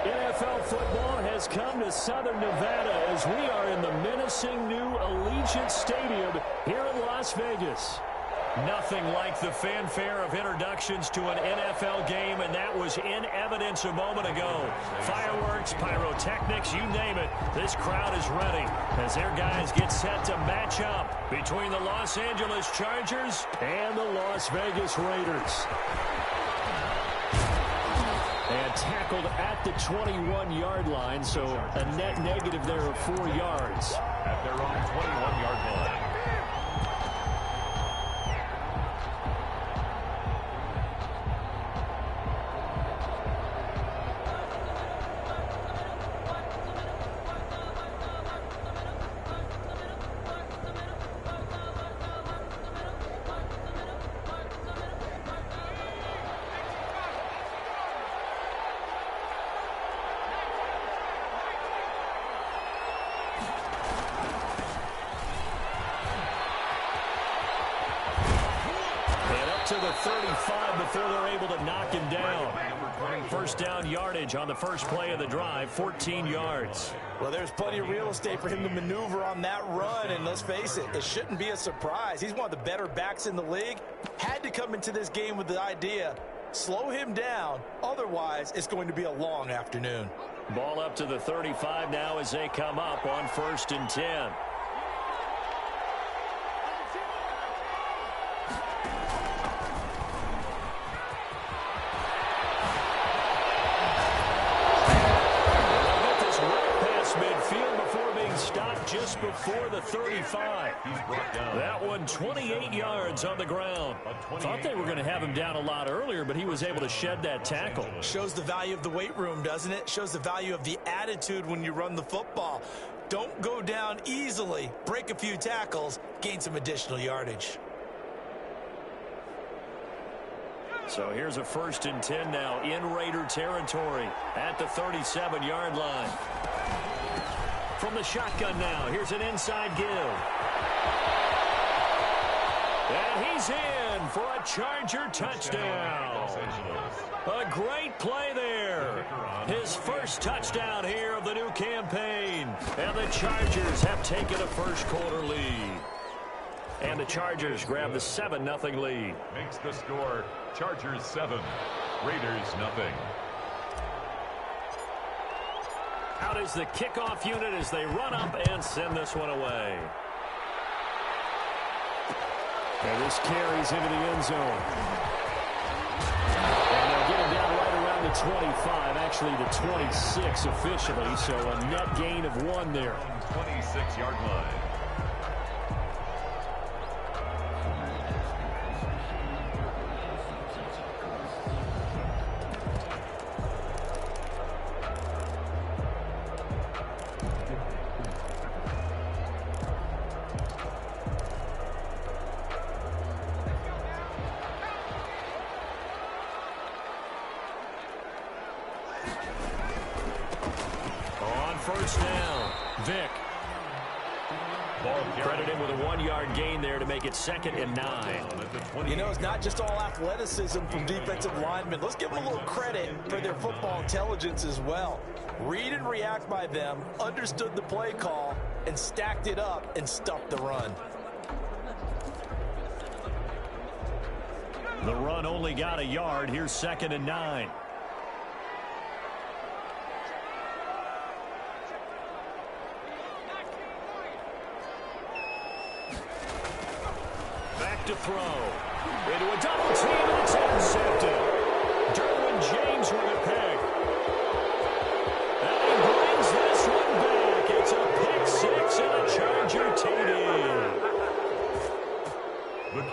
NFL football has come to Southern Nevada as we are in the menacing new Allegiant Stadium here in Las Vegas. Nothing like the fanfare of introductions to an NFL game, and that was in evidence a moment ago. Fireworks, pyrotechnics, you name it. This crowd is ready as their guys get set to match up between the Los Angeles Chargers and the Las Vegas Raiders. And tackled at the 21-yard line, so a net negative there of 4 yards. At their own 21-yard line. To the 35 before they're able to knock him down. First down yardage on the first play of the drive, 14 yards. Well, there's plenty of real estate for him to maneuver on that run, and let's face it, it shouldn't be a surprise. He's one of the better backs in the league. Had to come into this game with the idea, slow him down, otherwise it's going to be a long afternoon. Ball up to the 35 now as they come up on 1st and 10. Just before the 35. That one 28 yards on the ground. Thought they were going to have him down a lot earlier, but he was able to shed that tackle. Shows the value of the weight room, doesn't it? Shows the value of the attitude when you run the football. Don't go down easily. Break a few tackles. Gain some additional yardage. So here's a 1st and 10 now in Raider territory at the 37-yard line. From the shotgun now, here's an inside give. And he's in for a Charger touchdown. A great play there. His first touchdown here of the new campaign. And the Chargers have taken a first-quarter lead. And the Chargers grab the 7-0 lead. Makes the score Chargers 7, Raiders 0. Out is the kickoff unit as they run up and send this one away. And this carries into the end zone. And they'll get him down right around the 25, actually the 26 officially, so a net gain of 1 there. 26-yard line. First down, Vick. Credited with a 1-yard gain there to make it 2nd and 9. You know, it's not just all athleticism from defensive linemen. Let's give them a little credit for their football intelligence as well. Read and react by them, understood the play call, and stacked it up and stuffed the run. The run only got a yard. Here's 2nd and 9. To throw into a double team, and it's intercepted. Derwin James with a pick, and he brings this one back. It's a pick 6 and a Charger TD.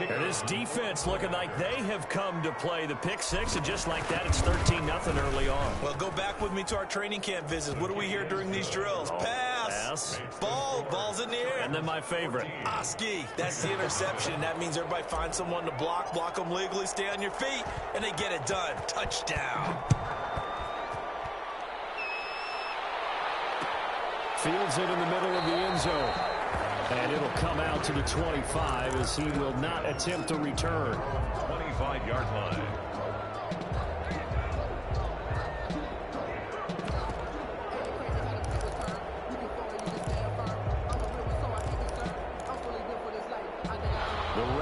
And this defense looking like they have come to play the pick 6, and just like that, it's 13-0 early on. Well, go back with me to our training camp visits. What do we hear during these drills? Pass. Ball's in the air. And then my favorite. Oski, that's the interception. That means everybody finds someone to block them legally, stay on your feet, and they get it done. Touchdown. Fields it in the middle of the end zone. And it'll come out to the 25 as he will not attempt to return. 25-yard line.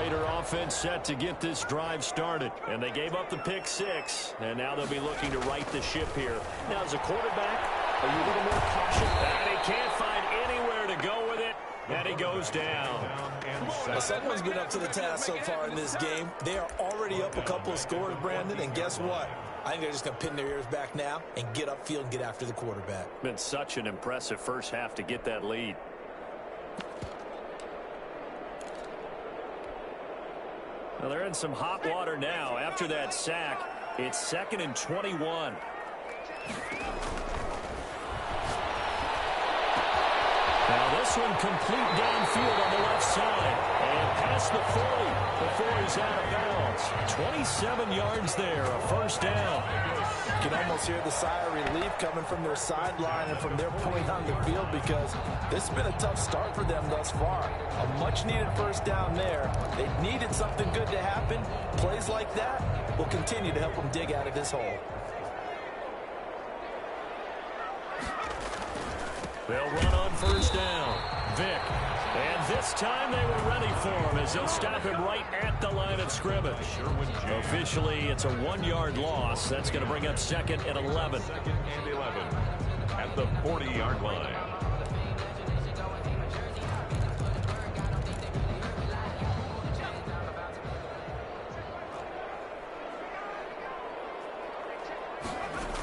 Raider offense set to get this drive started. And they gave up the pick six, and now they'll be looking to right the ship here. Now, as a quarterback, are you a little more cautious? And he can't find anywhere to go with it, and he goes down. Well, someone's been up to the task so far in this game. They are already up a couple of scores, Brandon, and guess what? I think they're just going to pin their ears back now and get upfield and get after the quarterback. Been such an impressive first half to get that lead. Well, they're in some hot water now. After that sack, it's 2nd and 21. Now this one complete downfield on the left side. And past the 40 before he's out of bounds. 27 yards there, a first down. You can almost hear the sigh of relief coming from their sideline and from their point on the field because this has been a tough start for them thus far. A much-needed first down there. They needed something good to happen. Plays like that will continue to help them dig out of this hole. They'll run on first down. Vick. And this time they were ready for him as they'll stop him right at the line of scrimmage. Officially, it's a 1-yard loss. That's going to bring up 2nd and 11. 2nd and 11 at the 40-yard line.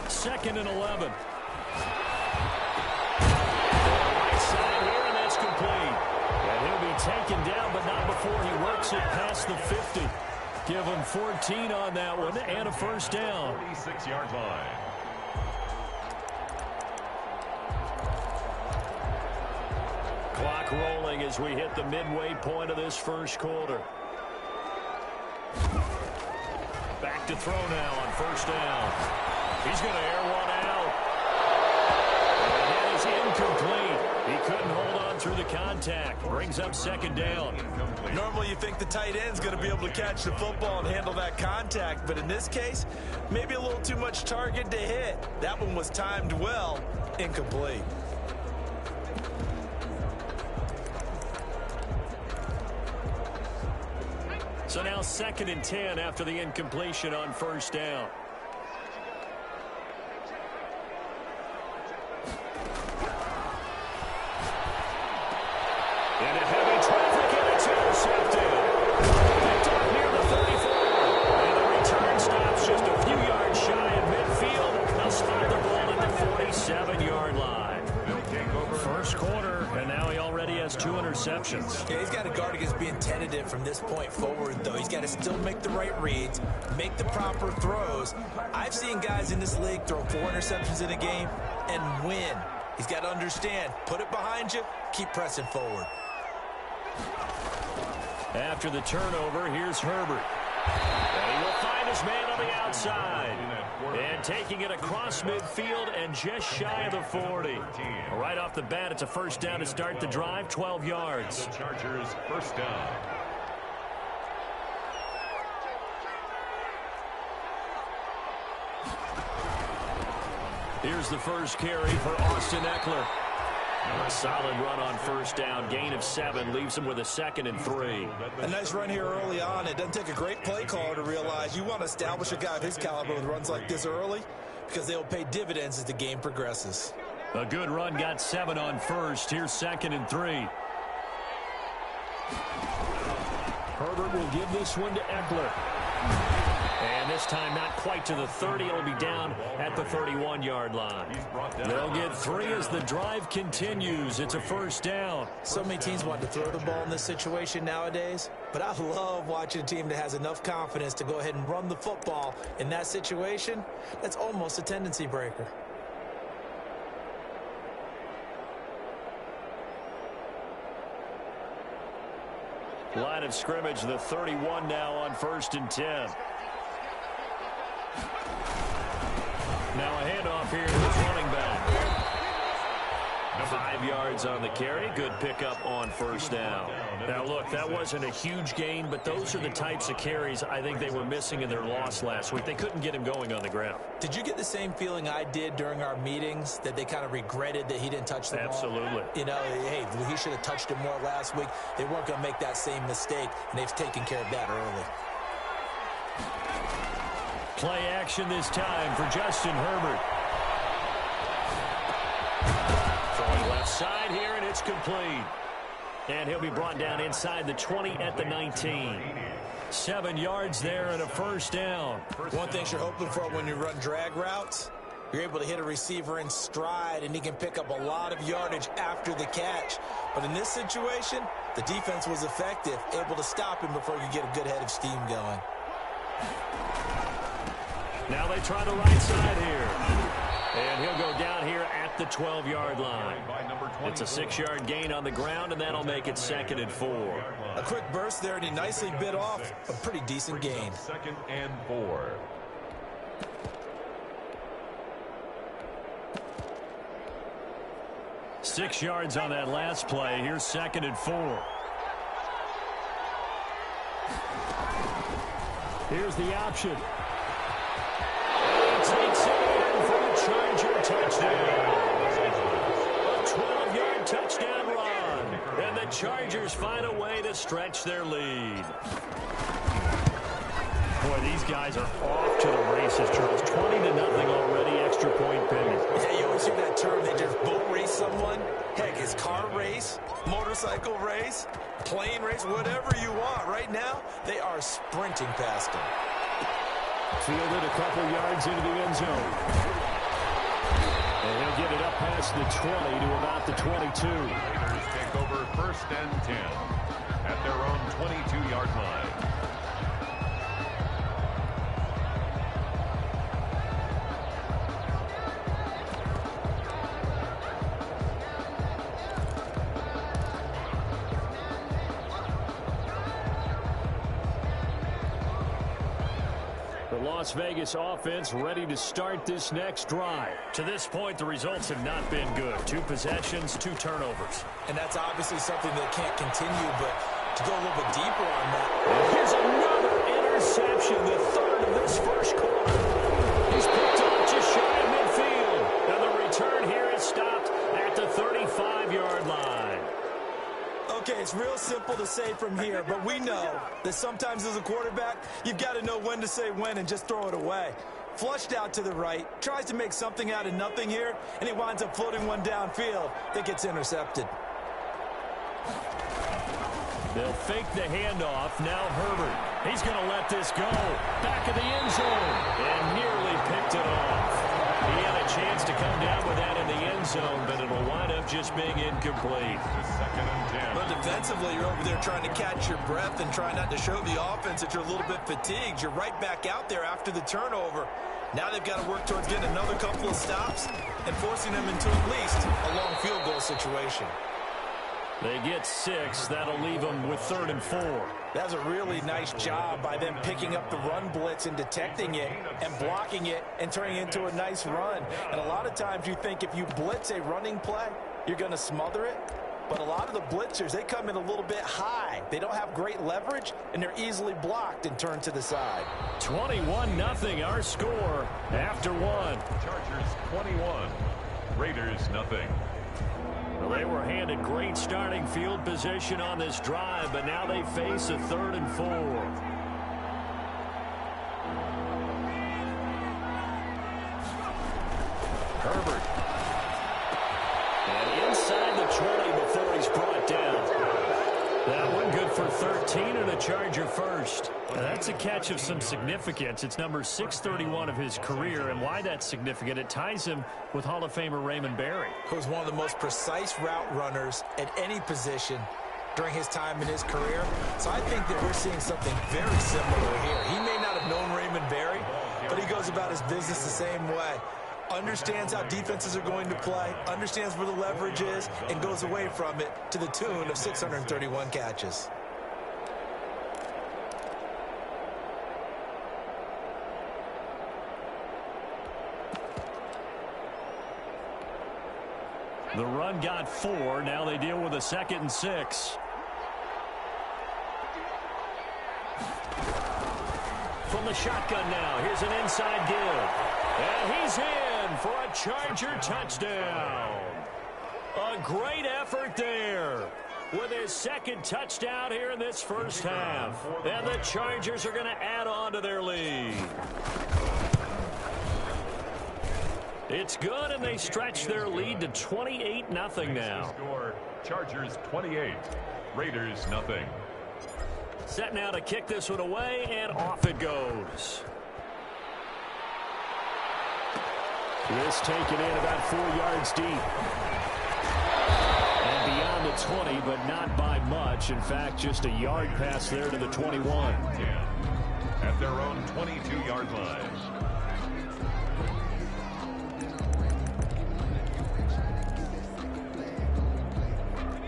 Second and 11. Taken down, but not before he works it past the 50. Give him 14 on that one and a first down. 46-yard line. Clock rolling as we hit the midway point of this first quarter. Back to throw now on first down. He's going to air one out. And that is incomplete. He couldn't hold on through the contact. Brings up 2nd down. Normally you think the tight end's going to be able to catch the football and handle that contact, but in this case, maybe a little too much target to hit. That one was timed well. Incomplete. So now 2nd and 10 after the incompletion on first down. Into heavy traffic, and it's intercepted. Picked up near the 34. And the return stops just a few yards shy of midfield. They'll spot the ball at the 47-yard line. First quarter, and now he already has 2 interceptions. Yeah, he's got to guard against being tentative from this point forward, though. He's got to still make the right reads, make the proper throws. I've seen guys in this league throw 4 interceptions in a game and win. He's got to understand, put it behind you, keep pressing forward. After the turnover, here's Herbert. And he will find his man on the outside. And taking it across midfield and just shy of the 40. Right off the bat, it's a first down to start the drive, 12 yards. The Chargers first down. Here's the first carry for Austin Eckler. A solid run on first down. Gain of 7 leaves him with a 2nd and 3. A nice run here early on. It doesn't take a great play caller to realize you want to establish a guy of his caliber with runs like this early because they'll pay dividends as the game progresses. A good run, got 7 on first. Here's 2nd and 3. Herbert will give this one to Eckler. And this time not quite to the 30. It'll be down at the 31-yard line. They'll get 3 as the drive continues. It's a first down. So many teams want to throw the ball in this situation nowadays, but I love watching a team that has enough confidence to go ahead and run the football in that situation. That's almost a tendency breaker. Line of scrimmage, the 31 now on 1st and 10. Now a handoff here to his running back. 5 yards yards on the carry. Good pickup on first down. Now, look, that wasn't a huge gain, but those are the types of carries I think they were missing in their loss last week. They couldn't get him going on the ground. Did you get the same feeling I did during our meetings, that they kind of regretted that he didn't touch the ball? Absolutely. You know, hey, he should have touched it more last week. They weren't going to make that same mistake, and they've taken care of that early. Play action this time for Justin Herbert. Throwing left side here, and it's complete. And he'll be brought down inside the 20 at the 19. 7 yards there and a first down. One thing you're hoping for when you run drag routes, you're able to hit a receiver in stride, and he can pick up a lot of yardage after the catch. But in this situation, the defense was effective, able to stop him before you get a good head of steam going. Now they try the right side here. And he'll go down here at the 12-yard line. It's a 6-yard gain on the ground, and that'll make it 2nd and 4. A quick burst there, and he nicely bit off a pretty decent gain. 2nd and 4. Six yards on that last play. Here's 2nd and 4. Here's the option. He takes it in for the Charger touchdown. A 12-yard touchdown run. And the Chargers find a way to stretch their lead. Boy, these guys are off to the races, Charles. 20-0 already, extra point pending. Yeah, you always hear that term, they just boat race someone. Heck, it's car race, motorcycle race, plane race, whatever you want. Right now, they are sprinting past him. Fielded a couple yards into the end zone. And he'll get it up past the 20 to about the 22. Raiders take over 1st and 10 at their own 22-yard line. Las Vegas offense ready to start this next drive. To this point, the results have not been good. 2 possessions, 2 turnovers. And that's obviously something that can't continue, but to go a little bit deeper on that. Here's another interception, the 3rd of this first quarter. He's picked up just shy of midfield. And the return here is stopped at the 35-yard line. Okay, it's real simple to say from here, but we know that sometimes as a quarterback, you've got to know when to say when and just throw it away. Flushed out to the right, tries to make something out of nothing here, and he winds up floating one downfield that gets intercepted. They'll fake the handoff. Now Herbert. He's going to let this go. Back of the end zone. And nearly picked it off. He had a chance to come down with that in the end zone, but it'll wind up just being incomplete. 2nd and 10. But defensively, you're over there trying to catch your breath and try not to show the offense that you're a little bit fatigued. You're right back out there after the turnover. Now they've got to work towards getting another couple of stops and forcing them into at least a long field goal situation. They get 6. That'll leave them with 3rd and 4. That's a really nice job by them picking up the run blitz and detecting it and blocking it and turning it into a nice run. And a lot of times you think if you blitz a running play, you're going to smother it. But a lot of the blitzers, they come in a little bit high. They don't have great leverage, and they're easily blocked and turned to the side. 21-0 our score after 1. Chargers 21. Raiders nothing. Well, they were handed great starting field position on this drive, but now they face a 3rd and 4. Herbert. And inside the 20 before he's brought down. That one good for 13 and a Charger first. Now that's a catch of some significance. It's number 631 of his career, and why that's significant, it ties him with Hall of Famer Raymond Berry. Who's one of the most precise route runners at any position during his time in his career. So I think that we're seeing something very similar here. He may not have known Raymond Berry, but he goes about his business the same way. Understands how defenses are going to play, understands where the leverage is, and goes away from it to the tune of 631 catches. The run got 4. Now they deal with a 2nd and 6. From the shotgun now, here's an inside give. And he's in for a Charger touchdown. A great effort there with his 2nd touchdown here in this first half. And the Chargers are going to add on to their lead. It's good, and they stretch their lead to 28-0 now. Score, Chargers 28, Raiders nothing. Set now to kick this one away, and off it goes. This taken in about 4 yards deep. And beyond the 20, but not by much. In fact, just a yard pass there to the 21. 10 at their own 22-yard line.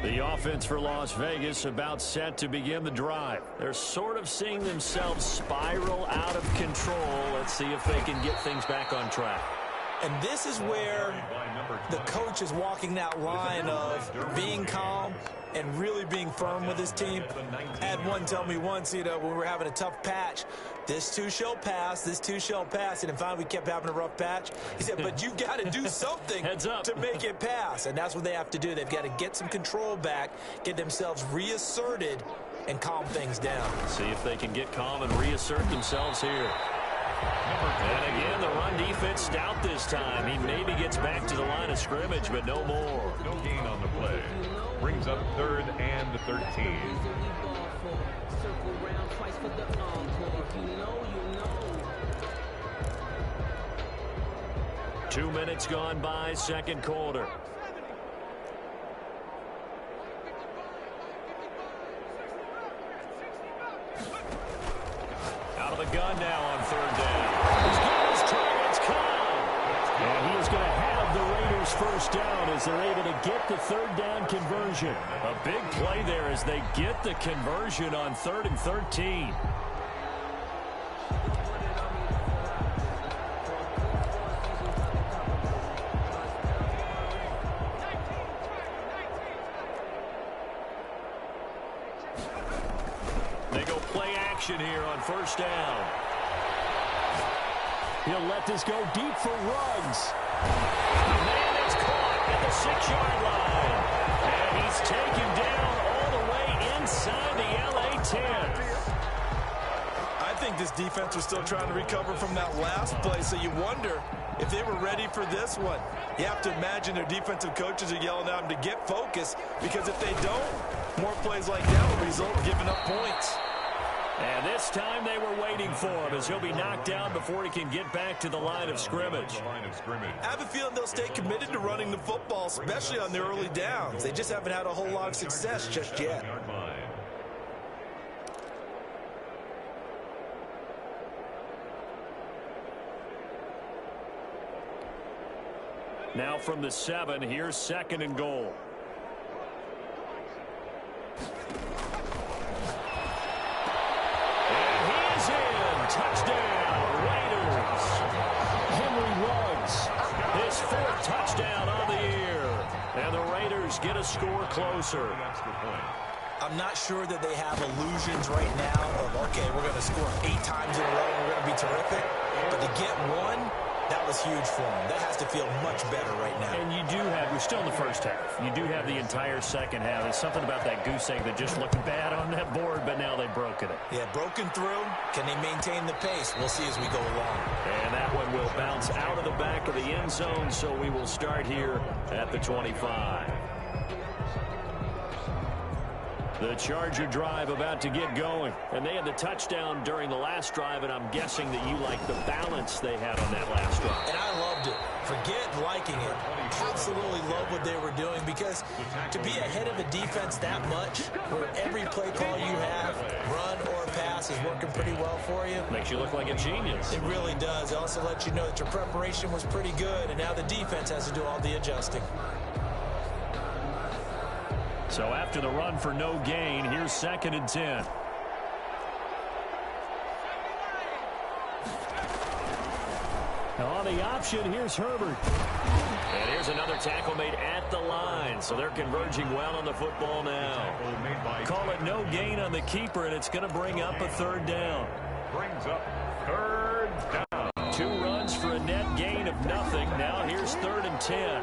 The offense for Las Vegas about set to begin the drive. They're sort of seeing themselves spiral out of control. Let's see if they can get things back on track. And this is where the coach is walking that line of being calm and really being firm with his team. I had one tell me once, when we were having a tough patch, this too shall pass, this too shall pass. And finally we kept having a rough patch. He said, but you got to do something to make it pass. And that's what they have to do. They've got to get some control back, get themselves reasserted, and calm things down. See if they can get calm and reassert themselves here. And again, the run defense stout this time. He maybe gets back to the line of scrimmage, but no more. No gain on the play. Brings up 3rd and 13. 2 minutes gone by, 2nd quarter. Out of the gun now on 3rd down. As good as targets come. And he is going to have the Raiders first down as they're able to get the 3rd down conversion. A big play there as they get the conversion on 3rd and 13. They go play action here on 1st down. He'll let this go deep for Ruggs. Man, it's caught at the 6-yard line. And he's taken down all the way inside the LA 10. I think this defense was still trying to recover from that last play, so you wonder if they were ready for this one. You have to imagine their defensive coaches are yelling at them to get focused, because if they don't, more plays like that will result in giving up points. And this time they were waiting for him as he'll be knocked down before he can get back to the line of scrimmage. I have a feeling they'll stay committed to running the football, especially on their early downs. They just haven't had a whole lot of success just yet. Now from the 7, here's 2nd and goal. Touchdown, Raiders. Henry Ruggs, his 4th touchdown on the year. And the Raiders get a score closer. I'm not sure that they have illusions right now of, okay, we're going to score 8 times in a row and we're going to be terrific. But to get one, that was huge for them. That has to feel much better right now. And you do have, we're still in the first half. You do have the entire second half. There's something about that goose egg that just looked bad on that board, but now they've broken it. Yeah, broken through. Can they maintain the pace? We'll see as we go along. And that one will bounce out of the back of the end zone, so we will start here at the 25. The Charger drive about to get going. And they had the touchdown during the last drive, and I'm guessing that you like the balance they had on that last drive. And I loved it. Forget liking it. Absolutely love what they were doing, because to be ahead of a defense that much, where every play call you have, run or pass, is working pretty well for you. Makes you look like a genius. It really does. It also lets you know that your preparation was pretty good, and now the defense has to do all the adjusting. So after the run for no gain, here's 2nd and 10. Now on the option, here's Herbert. And here's another tackle made at the line, so they're converging well on the football now. Call it no gain on the keeper, and it's going to bring up a third down. Brings up third down. 2 runs for a net gain of nothing. Now here's 3rd and 10.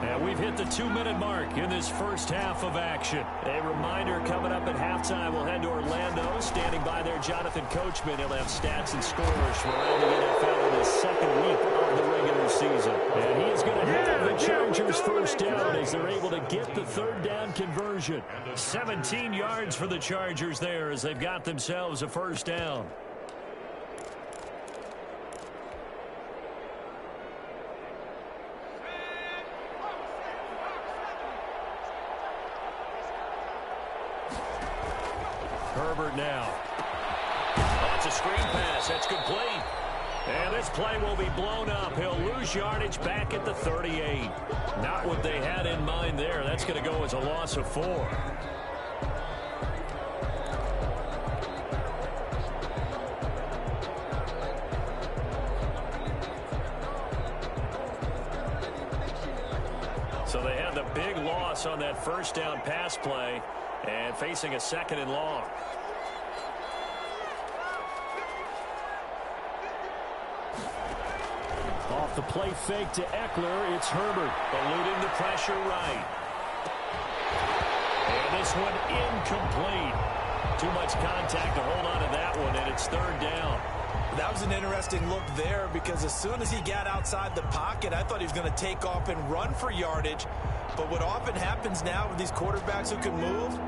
And we've hit the 2-minute mark in this first half of action. A reminder, coming up at halftime, we'll head to Orlando. Standing by there, Jonathan Coachman. He'll have stats and scores from around the NFL in his second week of the regular season. And he is going to have the Chargers first down as they're able to get the third down conversion. 17 yards for the Chargers there as they've got themselves a first down. Herbert now. Oh, it's a screen pass. That's complete. And this play will be blown up. He'll lose yardage back at the 38. Not what they had in mind there. That's going to go as a loss of 4. So they had the big loss on that first down pass play and facing a 2nd and long. Off the play fake to Eckler, it's Herbert eluding the pressure right. And this one incomplete. Too much contact to hold on to that one, and it's 3rd down. That was an interesting look there because as soon as he got outside the pocket, I thought he was going to take off and run for yardage. But what often happens now with these quarterbacks who can move,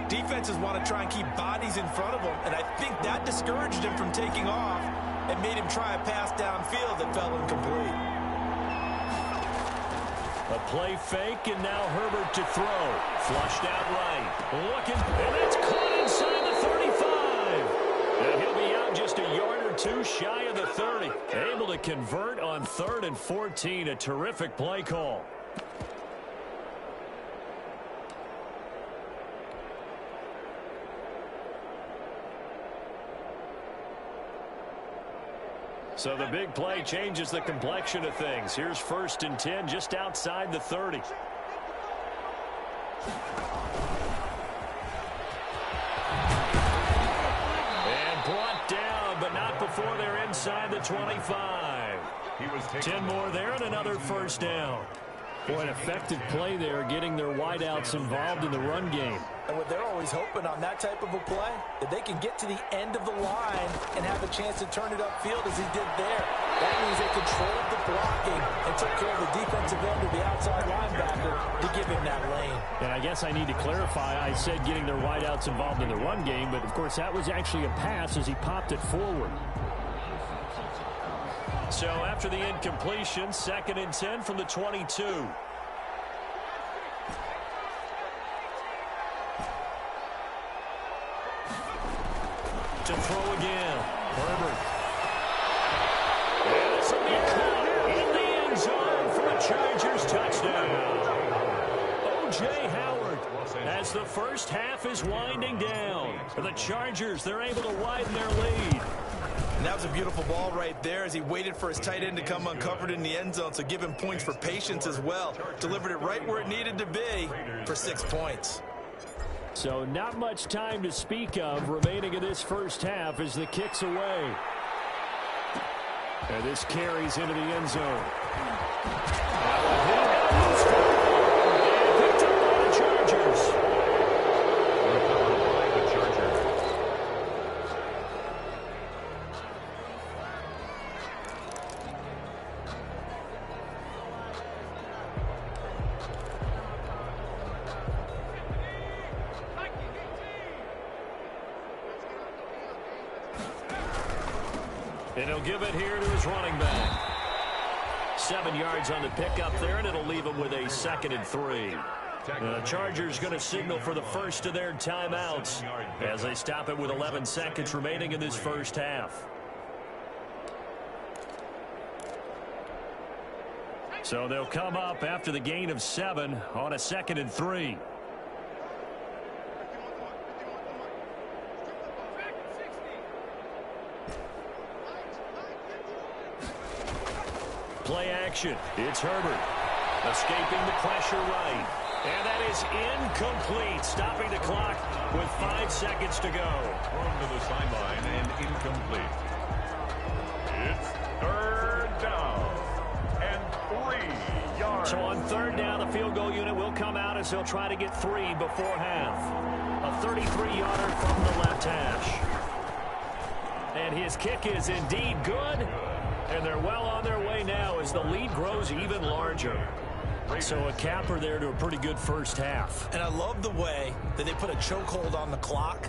defenses want to try and keep bodies in front of them, and I think that discouraged him from taking off and made him try a pass downfield that fell incomplete. A play fake, and now Herbert to throw. Flushed out right. Looking, and it's caught inside the 35. And he'll be out just a yard or 2 shy of the 30. Able to convert on 3rd and 14. A terrific play call. So the big play changes the complexion of things. Here's 1st and 10 just outside the 30. And brought down, but not before they're inside the 25. 10 more there and another first down. Boy, an effective play there, getting their wideouts involved in the run game. And what they're always hoping on that type of a play, that they can get to the end of the line and have a chance to turn it upfield as he did there. That means they controlled the blocking and took care of the defensive end of the outside linebacker to give him that lane. And I guess I need to clarify, I said getting their wideouts involved in the run game, but of course that was actually a pass as he popped it forward. So after the incompletion, 2nd and 10 from the 22. To throw again. Herbert. And it's in the end zone for a Chargers touchdown. O.J. Howard, as the first half is winding down. For the Chargers, they're able to widen their lead. And that was a beautiful ball right there as he waited for his tight end to come uncovered in the end zone, so give him points for patience as well. Delivered it right where it needed to be for 6 points. So not much time to speak of remaining in this first half as the kick's away. And this carries into the end zone. And picked up by the Chargers. And he'll give it here to his running back. 7 yards on the pickup there, and it'll leave him with a 2nd and 3. The Chargers going to signal for the first of their timeouts as they stop it with 11 seconds remaining in this first half. So they'll come up after the gain of 7 on a 2nd and 3. Play action. It's Herbert. Escaping the pressure right. And that is incomplete. Stopping the clock with 5 seconds to go. Thrown to the sideline and incomplete. It's third down and 3 yards. So on third down, the field goal unit will come out as they'll try to get 3 before half. A 33-yarder from the left hash. And his kick is indeed good. And they're well on their way now as the lead grows even larger. So a capper there to a pretty good first half. And I love the way that they put a chokehold on the clock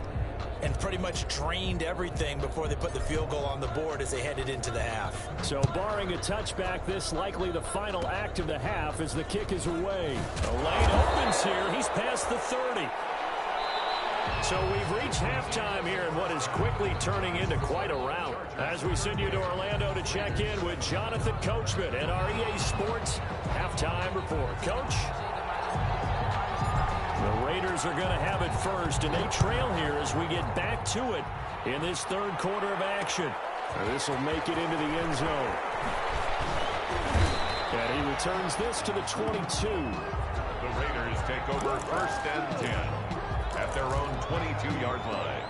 and pretty much drained everything before they put the field goal on the board as they headed into the half. So barring a touchback, this likely the final act of the half as the kick is away. The lane opens here. He's past the 30. So we've reached halftime here in what is quickly turning into quite a rout. As we send you to Orlando to check in with Jonathan Coachman at our EA Sports Halftime Report. Coach? The Raiders are going to have it first, and they trail here as we get back to it in this third quarter of action. This will make it into the end zone. And he returns this to the 22. The Raiders take over first and 10 at their own 22-yard line.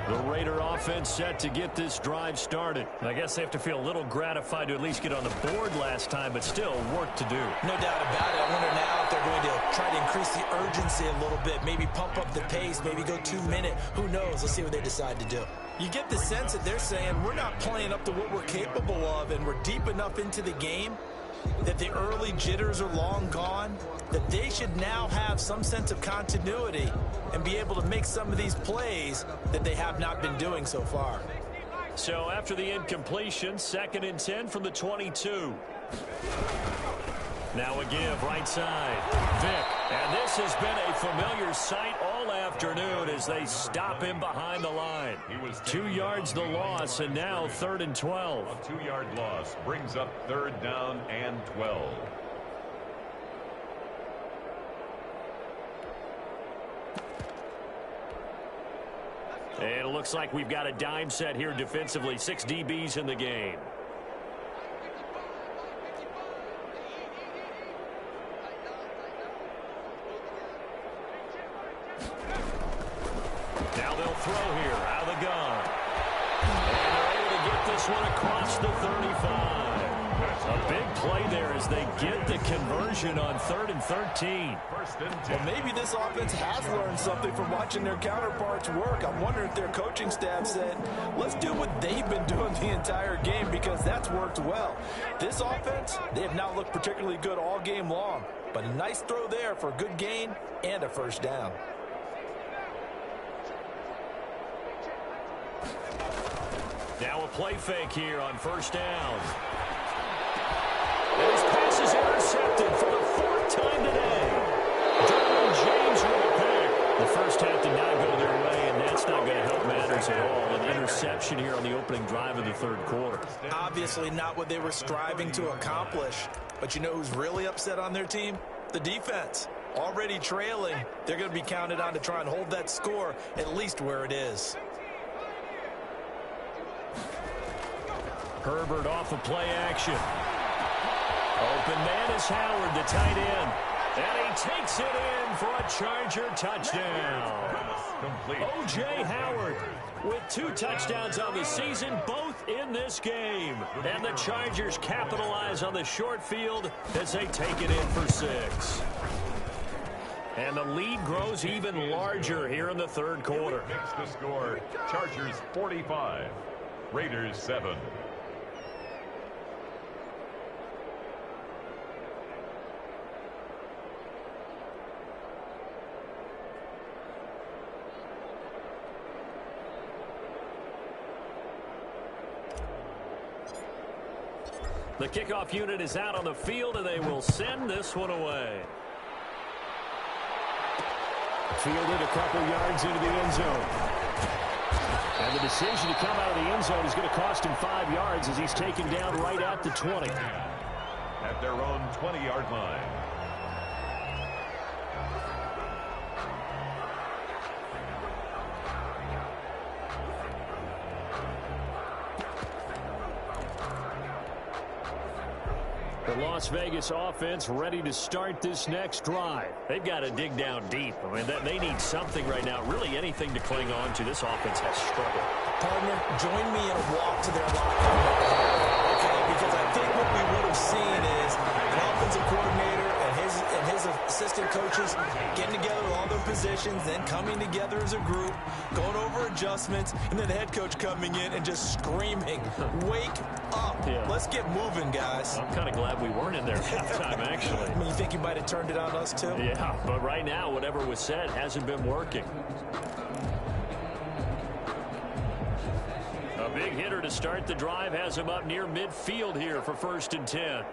The Raider offense set to get this drive started. And I guess they have to feel a little gratified to at least get on the board last time, but still work to do. No doubt about it. I wonder now if they're going to try to increase the urgency a little bit, maybe pump up the pace, maybe go 2-minute. Who knows? Let's see what they decide to do. You get the sense that they're saying we're not playing up to what we're capable of, and we're deep enough into the game that the early jitters are long gone, that they should now have some sense of continuity and be able to make some of these plays that they have not been doing so far. So after the incompletion, 2nd and 10 from the 22. Now a give right side. Vick. And this has been a familiar sight all afternoon as they stop him behind the line. 2 yards the loss, and now 3rd and 12. A 2-yard loss brings up 3rd down and 12. And it looks like we've got a dime set here defensively. 6 DBs in the game. Now they'll throw here out of the gun. And they're able to get this one across the 35. A big play there as they get the conversion on 3rd and 13. Well, maybe this offense has learned something from watching their counterparts work. I'm wondering if their coaching staff said, let's do what they've been doing the entire game, because that's worked well. This offense, they have not looked particularly good all game long, but a nice throw there for a good gain and a first down. Now a play fake here on 1st down. And his pass is intercepted for the 4th time today. Derwin James with a pick. The first half did not go their way, and that's not going to help matters at all. An interception here on the opening drive of the 3rd quarter. Obviously not what they were striving to accomplish. But you know who's really upset on their team? The defense. Already trailing. They're going to be counted on to try and hold that score at least where it is. Herbert off of play action. Open man is Howard, the tight end. And he takes it in for a Charger touchdown. O.J. Howard with 2 touchdowns on the season, both in this game. And the Chargers capitalize on the short field as they take it in for 6. And the lead grows even larger here in the 3rd quarter. Makes the score Chargers 45, Raiders 7. The kickoff unit is out on the field, and they will send this one away. Fielded a couple yards into the end zone. And the decision to come out of the end zone is going to cost him 5 yards as he's taken down right at the 20. At their own 20-yard line. The Las Vegas offense ready to start this next drive. They've got to dig down deep. I mean, they need something right now, really anything to cling on to. This offense has struggled. Partner, join me in a walk to their locker room, okay? Because I think what we would have seen is an offensive coordinator and his assistant coaches getting together with all their positions, then coming together as a group, going over adjustments, and then the head coach coming in and just screaming, "Wake up. Yeah. Let's get moving, guys." I'm kind of glad we weren't in there at halftime, actually. I mean, you think you might have turned it on us, too? Yeah, but right now, whatever was said hasn't been working. A big hitter to start the drive has him up near midfield here for 1st and 10.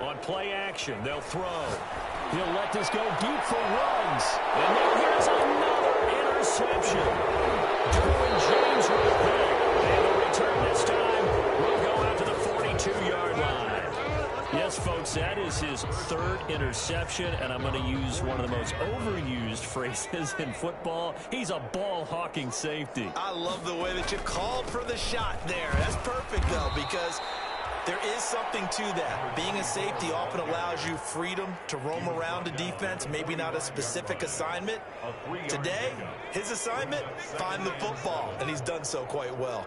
On play action, they'll throw. He'll let this go deep for runs. And now here's another interception. Derwin James with the pick. And the return this time will go out to the 42-yard line. Yes, folks, that is his 3rd interception, and I'm going to use one of the most overused phrases in football. He's a ball-hawking safety. I love the way that you called for the shot there. That's perfect, though, because there is something to that. Being a safety often allows you freedom to roam around a defense, maybe not a specific assignment. Today, his assignment, find the football, and he's done so quite well.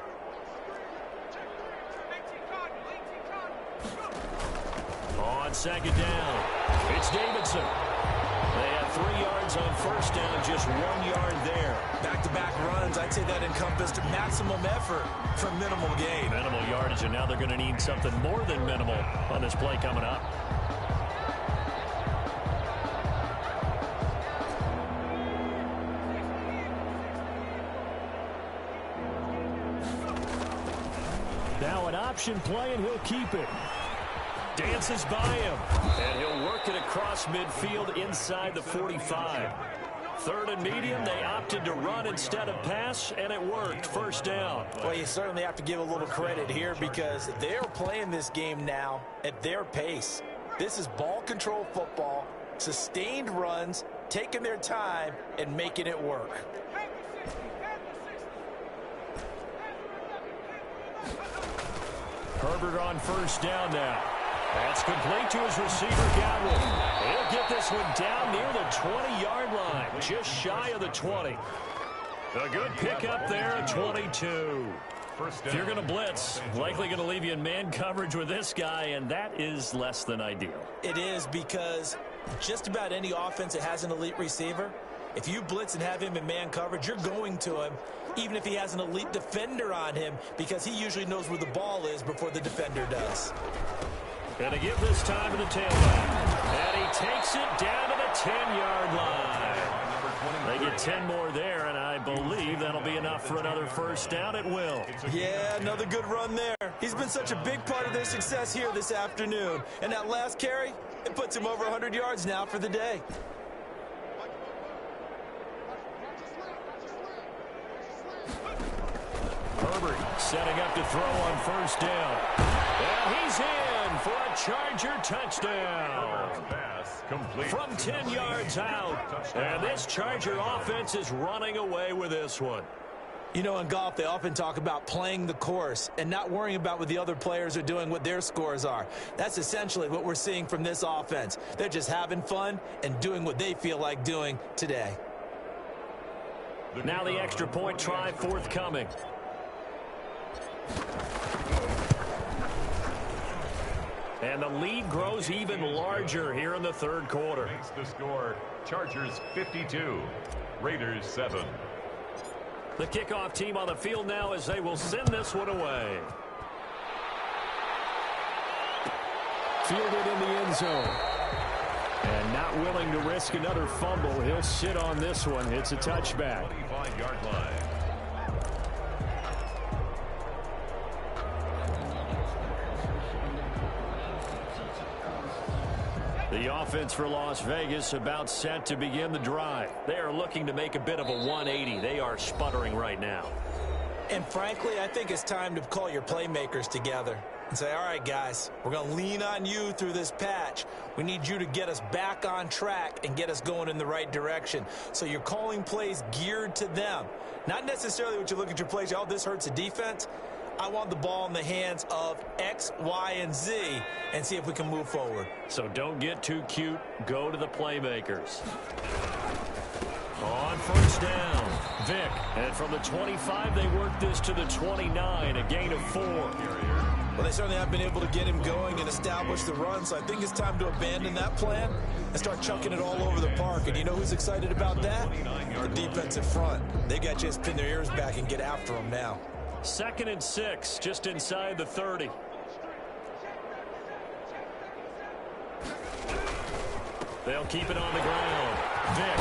On 2nd down, it's Davidson. They have 3 yards on 1st down, just 1 yard there. Back-to-back runs, I'd say that encompassed maximum effort for minimal gain. Minimal yardage, and now they're going to need something more than minimal on this play coming up. Now an option play, and he'll keep it. Dances by him, and he'll work it across midfield inside the 45. 3rd and medium, they opted to run instead of pass, and it worked. 1st down. Well, you certainly have to give a little credit here because they're playing this game now at their pace. This is ball control football, sustained runs, taking their time, and making it work. Herbert on 1st down now. That's complete to his receiver, Godwin. He'll get this one down near the 20-yard line, just shy of the 20. A good pickup there at 22. If you're going to blitz, likely going to leave you in man coverage with this guy, and that is less than ideal. It is because just about any offense that has an elite receiver, if you blitz and have him in man coverage, you're going to him, even if he has an elite defender on him, because he usually knows where the ball is before the defender does. Going to give this time to the tailback. And he takes it down to the 10-yard line. They get 10 more there, and I believe that'll be enough for another 1st down. It will. Yeah, another good run there. He's been such a big part of their success here this afternoon. And that last carry, it puts him over 100 yards now for the day. Herbert setting up to throw on 1st down. And he's in for a Charger touchdown. From 10 yards out. And this Charger offense is running away with this one. You know, in golf, they often talk about playing the course and not worrying about what the other players are doing, what their scores are. That's essentially what we're seeing from this offense. They're just having fun and doing what they feel like doing today. Now the extra point try forthcoming. And the lead grows even larger here in the 3rd quarter. Makes the score, Chargers 52, Raiders 7. The kickoff team on the field now as they will send this one away. Fielded in the end zone. And not willing to risk another fumble. He'll sit on this one. It's a touchback. 25-yard line. The offense for Las Vegas about set to begin the drive. They are looking to make a bit of a 180. They are sputtering right now. And frankly, I think it's time to call your playmakers together and say, all right, guys, we're going to lean on you through this patch. We need you to get us back on track and get us going in the right direction. So you're calling plays geared to them. Not necessarily what you look at your plays, oh, this hurts the defense. I want the ball in the hands of X, Y, and Z and see if we can move forward. So don't get too cute. Go to the playmakers. On first down, Vick. And from the 25, they work this to the 29, a gain of 4. Well, they certainly have been able to get him going and establish the run, so I think it's time to abandon that plan and start chucking it all over the park. And you know who's excited about that? The defensive front. They got to just pin their ears back and get after him now. 2nd and 6, just inside the 30. They'll keep it on the ground. Vick.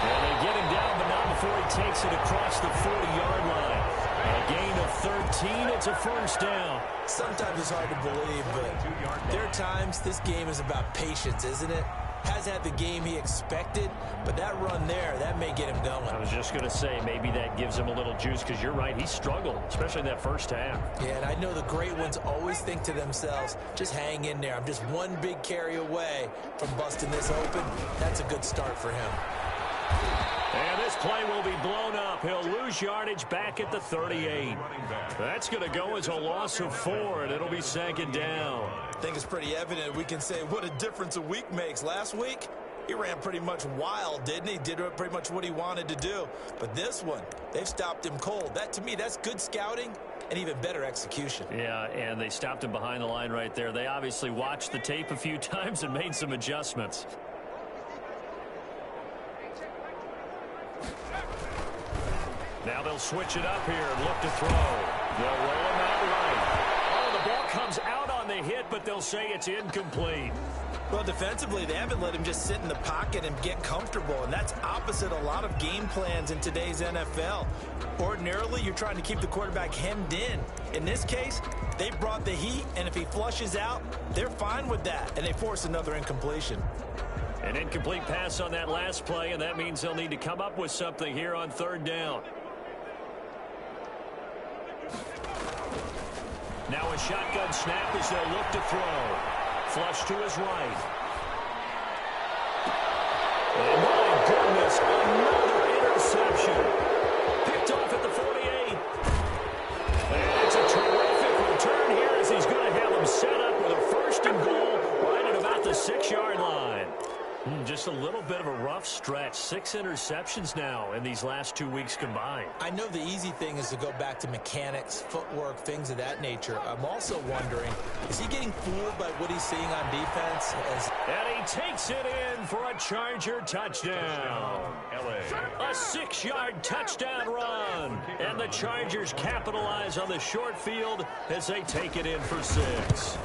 And they get him down, but not before he takes it across the 40-yard line. A gain of 13. It's a first down. Sometimes it's hard to believe, but there are times this game is about patience, isn't it? Has had the game he expected, but that run there, that may get him going. I was just going to say, maybe that gives him a little juice, because you're right, he struggled, especially in that first half. Yeah, and I know the great ones always think to themselves, just hang in there. I'm just one big carry away from busting this open. That's a good start for him. And this play will be blown up. He'll lose yardage back at the 38. That's going to go as a loss of 4, and it'll be 2nd down. I think it's pretty evident. We can say what a difference a week makes. Last week, he ran pretty much wild, didn't he? Did pretty much what he wanted to do. But this one, they've stopped him cold. That, to me, that's good scouting and even better execution. Yeah, and they stopped him behind the line right there. They obviously watched the tape a few times and made some adjustments. Now they'll switch it up here and look to throw. They'll roll him out right. Oh, the ball comes out on the hit, but they'll say it's incomplete. Well, defensively, they haven't let him just sit in the pocket and get comfortable, and that's opposite a lot of game plans in today's NFL. Ordinarily, you're trying to keep the quarterback hemmed in. In this case, they brought the heat, and if he flushes out, they're fine with that, and they force another incompletion. An incomplete pass on that last play, and that means they'll need to come up with something here on 3rd down. Now a shotgun snap as they'll look to throw. Flush to his right. And my goodness, another interception. Picked off at the 48. And it's a terrific return here as he's going to have him set up with a 1st and goal right at about the 6-yard line. Just a little bit of a rough stretch. 6 interceptions now in these last 2 weeks combined. I know the easy thing is to go back to mechanics, footwork, things of that nature. I'm also wondering, is he getting fooled by what he's seeing on defense? And he takes it in for a Charger touchdown. A 6-yard touchdown run. And the Chargers capitalize on the short field as they take it in for 6.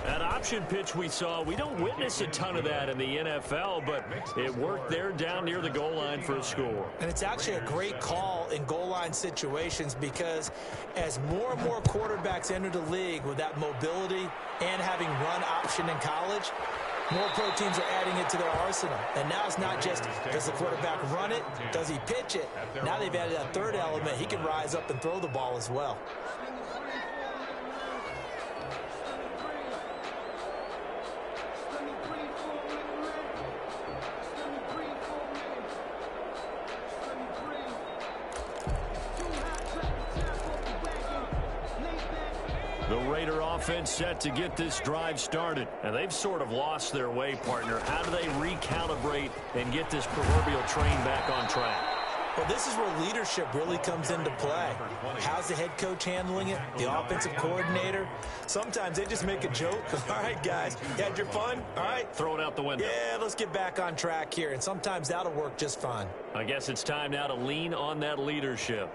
That option pitch we saw, we don't witness a ton of that in the NFL, but it worked there down near the goal line for a score. And it's actually a great call in goal line situations because as more and more quarterbacks enter the league with that mobility and having run option in college, more pro teams are adding it to their arsenal. And now it's not just, does the quarterback run it? Does he pitch it? Now they've added that 3rd element. He can rise up and throw the ball as well. The Raider offense set to get this drive started. And they've sort of lost their way, partner. How do they recalibrate and get this proverbial train back on track? Well, this is where leadership really comes into play. How's the head coach handling it? The offensive coordinator? Sometimes they just make a joke. All right, guys, you had your fun? All right. Throw it out the window. Yeah, let's get back on track here. And sometimes that'll work just fine. I guess it's time now to lean on that leadership.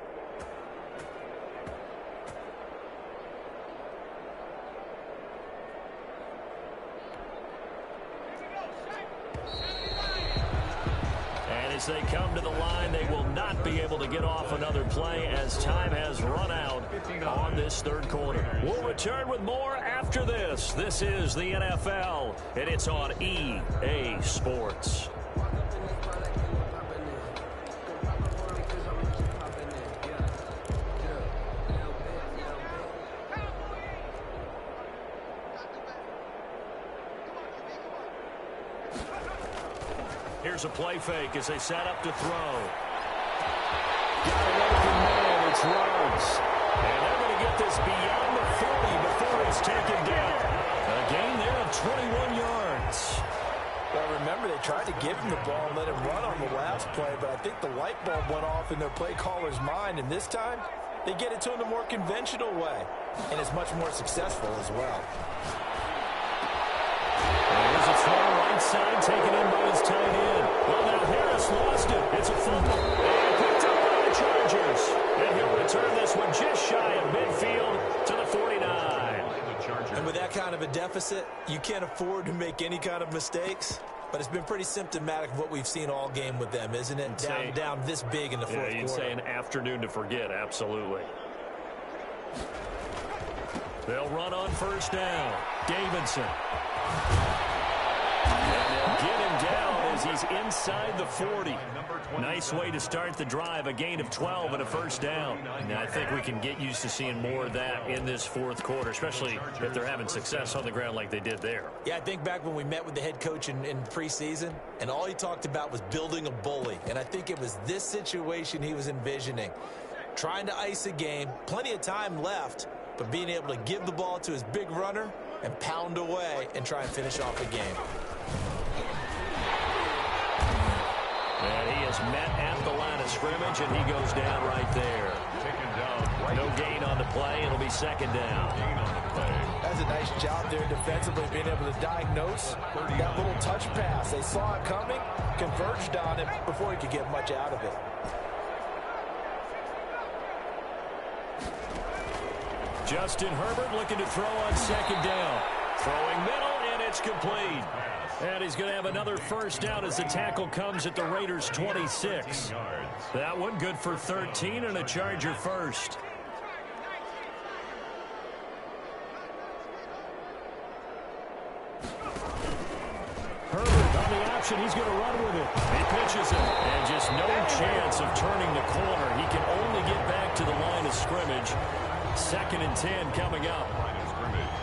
As they come to the line, they will not be able to get off another play as time has run out on this 3rd quarter. We'll return with more after this. This is the NFL, and it's on EA Sports. Here's a play fake as they set up to throw. Got an open man. It's Ruggs. And tried to give him the ball and let him run on the last play, but I think the light bulb went off in their play caller's mind, and this time they get it to him the more conventional way, and it's much more successful as well. There's a throw right side taken in by his tight end. Well, now Harris lost it. It's a fumble. And picked up by the Chargers. And he'll return this one just shy of midfield to the 49. And with that kind of a deficit, you can't afford to make any kind of mistakes. But it's been pretty symptomatic of what we've seen all game with them, isn't it? Down this big in the fourth quarter. You'd say an afternoon to forget, absolutely. They'll run on first down. Davidson. And they'll get him down as he's inside the 40. Nice way to start the drive, a gain of 12 and a first down. And I think we can get used to seeing more of that in this fourth quarter, especially if they're having success on the ground like they did there. Yeah, I think back when we met with the head coach in preseason, and all he talked about was building a bully. And I think it was this situation he was envisioning. Trying to ice a game, plenty of time left, but being able to give the ball to his big runner and pound away and try and finish off the game. And he is met at the line of scrimmage, and he goes down right there. No gain on the play. It'll be second down. That's a nice job there defensively, being able to diagnose that little touch pass. They saw it coming, converged on it before he could get much out of it. Justin Herbert looking to throw on second down. Throwing middle, and it's complete. And he's going to have another first down as the tackle comes at the Raiders' 26. That one good for 13 and a Charger first. Herbert on the option. He's going to run with it. He pitches it. And just no chance of turning the corner. He can only get back to the line of scrimmage. Second and 10 coming up.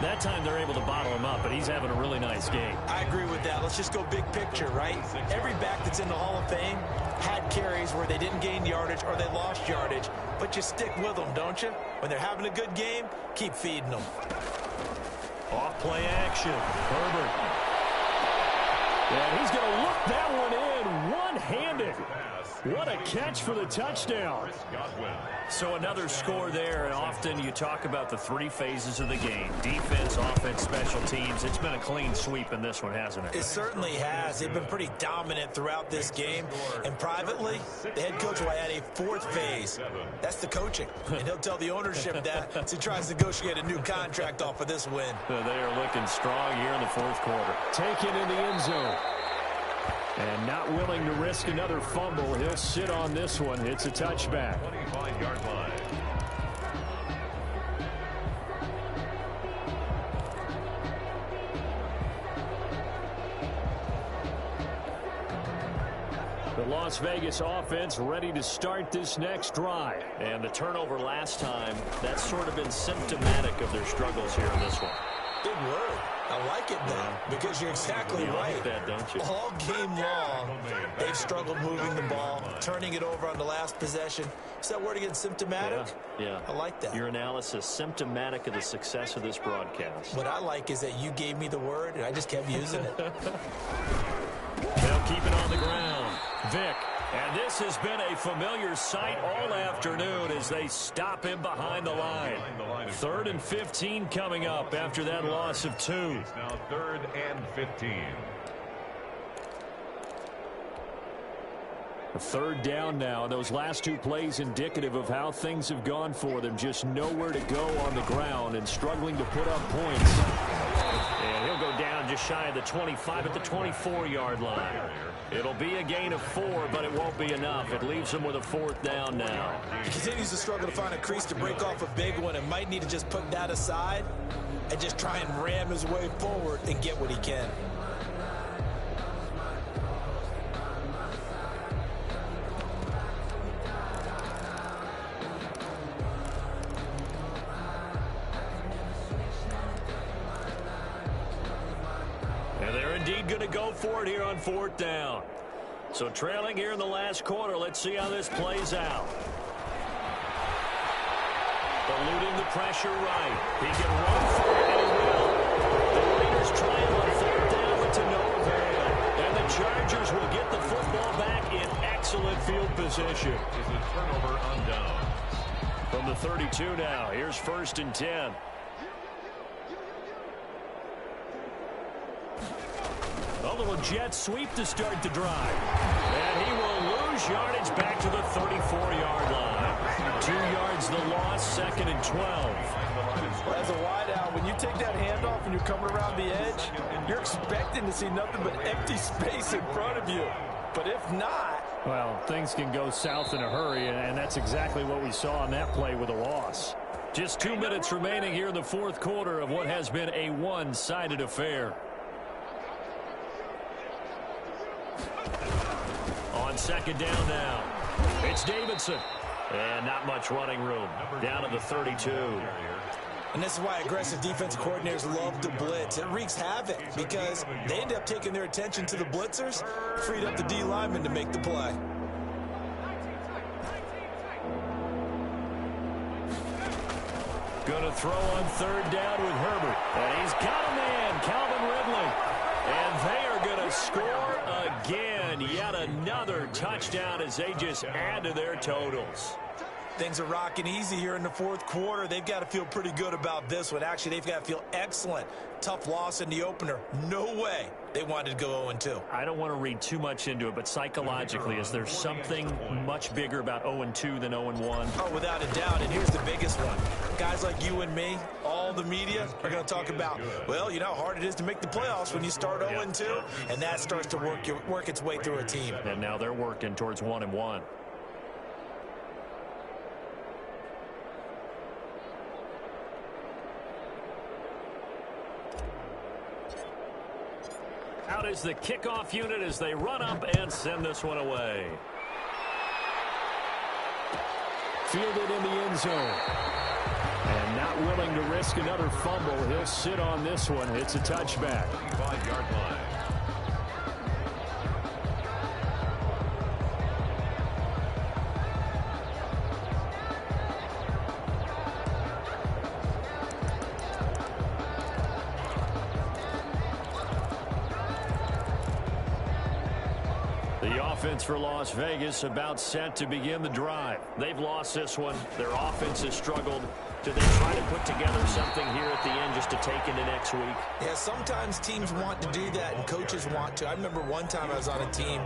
That time they're able to bottle him up, but he's having a really nice game. I agree with that. Let's just go big picture, right? Every back that's in the Hall of Fame had carries where they didn't gain yardage or they lost yardage, but you stick with them, don't you? When they're having a good game, keep feeding them. Off play action. Herbert. And he's going to look that one in one-handed. What a catch for the touchdown. So another score there, and often you talk about the three phases of the game. Defense, offense, special teams. It's been a clean sweep in this one, hasn't it? It certainly has. They've been pretty dominant throughout this game. And privately, the head coach will add a fourth phase. That's the coaching. And he'll tell the ownership that as he tries to negotiate a new contract off of this win. They are looking strong here in the fourth quarter. Taken in the end zone. And not willing to risk another fumble. He'll sit on this one. It's a touchback. 25-yard line. The Las Vegas offense ready to start this next drive. And the turnover last time, that's sort of been symptomatic of their struggles here in this one. Big word. I like it now because you're exactly right. Like that, don't you? All game long, they've struggled moving the ball, turning it over on the last possession. Is that word again, symptomatic? Yeah. I like that. Your analysis, symptomatic of the success of this broadcast. What I like is that you gave me the word, and I just kept using it. They'll keep it on the ground. Vick. And this has been a familiar sight all afternoon as they stop him behind the line. 3rd and 15 coming up after that loss of 2. It's now 3rd and 15. A third down now. Those last two plays indicative of how things have gone for them. Just nowhere to go on the ground and struggling to put up points. And he'll go down just shy of the 25 at the 24-yard line. It'll be a gain of 4, but it won't be enough. It leaves him with a 4th down now. He continues to struggle to find a crease to break off a big one and might need to just put that aside and just try and ram his way forward and get what he can. Going to go for it here on 4th down. So trailing here in the last quarter. Let's see how this plays out. Eluding the pressure right. He can run for it, and he will. The Raiders trying on 4th down, but to no avail. And the Chargers will get the football back in excellent field position. Is a turnover on down. From the 32 now, here's 1st and 10. A little jet sweep to start the drive. And he will lose yardage back to the 34-yard line. 2 yards the loss, 2nd and 12. As a wideout, when you take that handoff and you're coming around the edge, you're expecting to see nothing but empty space in front of you. But if not... Well, things can go south in a hurry, and that's exactly what we saw on that play with a loss. Just 2 minutes remaining here in the 4th quarter of what has been a one-sided affair. On 2nd down now, it's Davidson. And not much running room. Down to the 32. And this is why aggressive defensive coordinators love to blitz. It wreaks havoc because they end up taking their attention to the blitzers, freed up the D lineman to make the play. Going to throw on 3rd down with Herbert. And he's got a man, Calvin Ridley. And they are going to score again. Yet another touchdown as they just add to their totals. Things are rocking easy here in the 4th quarter. They've got to feel pretty good about this one. Actually, they've got to feel excellent. Tough loss in the opener. No way they wanted to go 0-2. I don't want to read too much into it, but psychologically, is there something much bigger about 0-2 than 0-1? Oh, without a doubt. And here's the biggest one. Guys like you and me, all the media, are going to talk about, well, you know how hard it is to make the playoffs when you start 0-2, and that starts to work its way through a team. And now they're working towards 1-1. Out is the kickoff unit as they run up and send this one away. Fielded in the end zone. And not willing to risk another fumble. He'll sit on this one. It's a touchback. 5-yard line. Offense for Las Vegas about set to begin the drive. They've lost this one. Their offense has struggled. Do they try to put together something here at the end just to take into next week? Yeah, sometimes teams want to do that and coaches want to. I remember one time I was on a team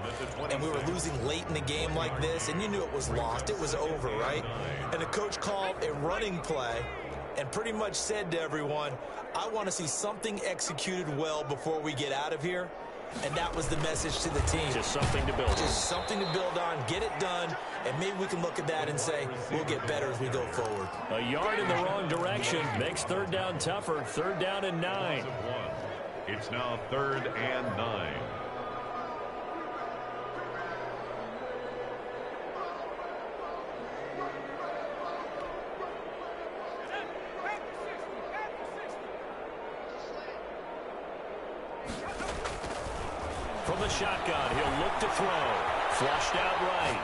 and we were losing late in the game like this and you knew it was lost. It was over, right? And the coach called a running play and pretty much said to everyone, I want to see something executed well before we get out of here. And that was the message to the team. Just something to build on. Just something to build on, get it done, and maybe we can look at that and say, we'll get better as we go forward. A yard in the wrong direction makes 3rd down tougher. 3rd down and 9. It's now 3rd and 9. From the shotgun, he'll look to throw. Flushed out right.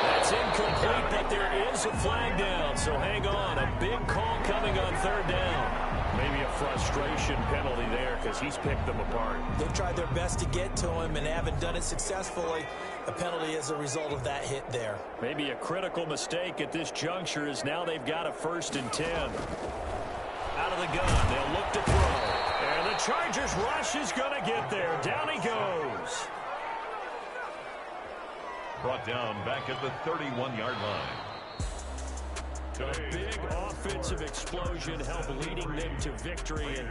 That's incomplete, but there is a flag down, so hang on. A big call coming on 3rd down. Maybe a frustration penalty there because he's picked them apart. They've tried their best to get to him and haven't done it successfully. A penalty is a result of that hit there. Maybe a critical mistake at this juncture is now they've got a 1st and 10. Out of the gun, they'll look to throw. And the Chargers rush is going to get there. Down he goes. Brought down back at the 31-yard line. A big offensive explosion helped leading them to victory. And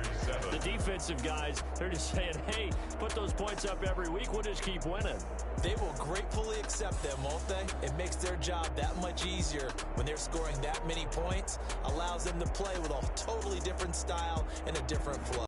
the defensive guys, they're just saying, hey, put those points up every week. We'll just keep winning. They will gratefully accept them, won't they? It makes their job that much easier when they're scoring that many points. Allows them to play with a totally different style and a different flow.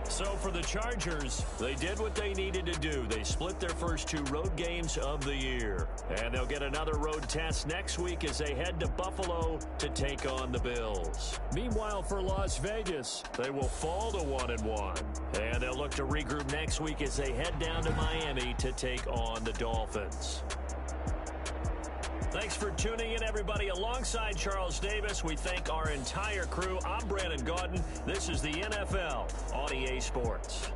So for the Chargers, they did what they needed to do. They split their first 2 road games of the year. And they'll get another road test next week as they head to Buffalo to take on the Bills. Meanwhile, for Las Vegas, they will fall to 1-1. And they'll look to regroup next week as they head down to Miami to take on the Dolphins. Thanks for tuning in, everybody. Alongside Charles Davis, we thank our entire crew. I'm Brandon Gaudin. This is the NFL on EA Sports.